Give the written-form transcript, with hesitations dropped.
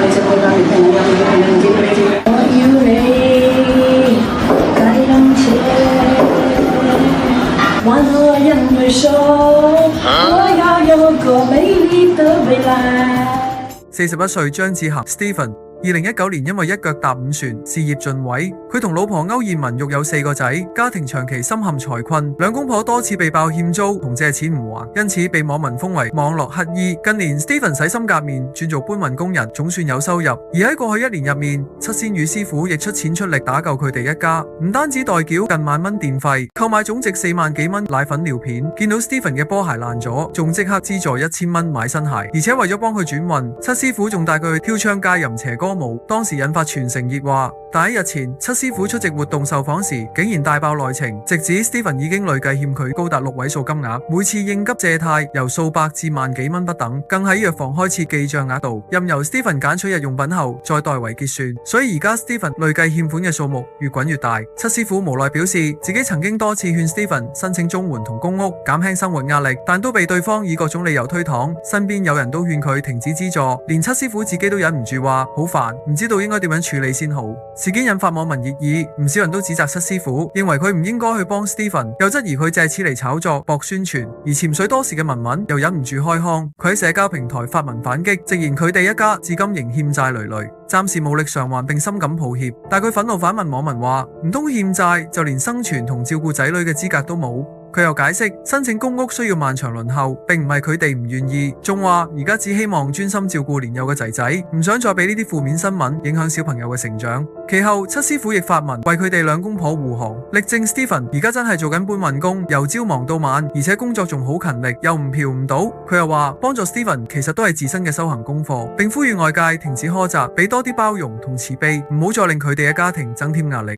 就會讓女朋友我要你解冷切，還和人對手，我要有個美麗的未來。41歲張志涵 Stephen。2019年因為一腳踏五船，事業盡毀。佢同老婆歐燕文育有4個仔，家庭長期深陷財困，兩公婆多次被爆欠租同借錢唔還，因此被網民封為網絡乞衣。近年 Stephen 洗心革面，轉做搬運工人，總算有收入。而喺過去1年入面，七仙羽師傅亦出錢出力打救佢哋一家，唔單止代繳近1萬蚊電費，購買總值4萬幾蚊奶粉尿片。見到 Stephen 嘅波鞋爛咗，仲即刻資助1000蚊買新鞋，而且為咗幫佢轉運，七師傅仲帶佢去跳唱街吟邪歌舞，當時引發全城熱話。但喺日前，七師傅出席活動受訪時，竟然大爆內情，直指 Stephen 已經累計欠佢高達6位數金額，每次應急借貸由數百至萬幾蚊不等，更喺藥房開設記賬額度，任由 Stephen 揀取日用品後再代為結算。所以而家 Stephen 累計欠款嘅數目越滾越大。七師傅無奈表示，自己曾經多次勸 Stephen 申請綜援同公屋，減輕生活壓力，但都被對方以各種理由推搪。身邊有人都勸佢停止資助，連七師傅自己都忍唔住話好煩，唔知道應該點樣處理先好。事件引發網民熱議，唔少人都指責七師傅，認為佢唔應該去幫 Stephen， 又質疑佢借此嚟炒作博宣傳。而潛水多時嘅文文又忍唔住開腔，佢喺社交平台發文反擊，直言佢哋一家至今仍欠債累累，暫時無力償還並深感抱歉。但佢憤怒反問網民話：唔通欠債就連生存同照顧仔女嘅資格都冇？佢又解釋，申請公屋需要漫長輪候，並唔係佢哋唔願意，仲話而家只希望專心照顧年幼嘅仔仔，唔想再俾呢啲負面新聞影響小朋友嘅成長。其後，七師傅亦發文為佢哋兩公婆護航，力證 Stephen 而家真係做緊搬運工，由朝忙到晚，而且工作仲好勤力，又唔嫖唔賭。佢又話幫助 Stephen 其實都係自身嘅修行功課，並呼籲外界停止苛責，俾多啲包容同慈悲，唔好再令佢哋嘅家庭增添壓力。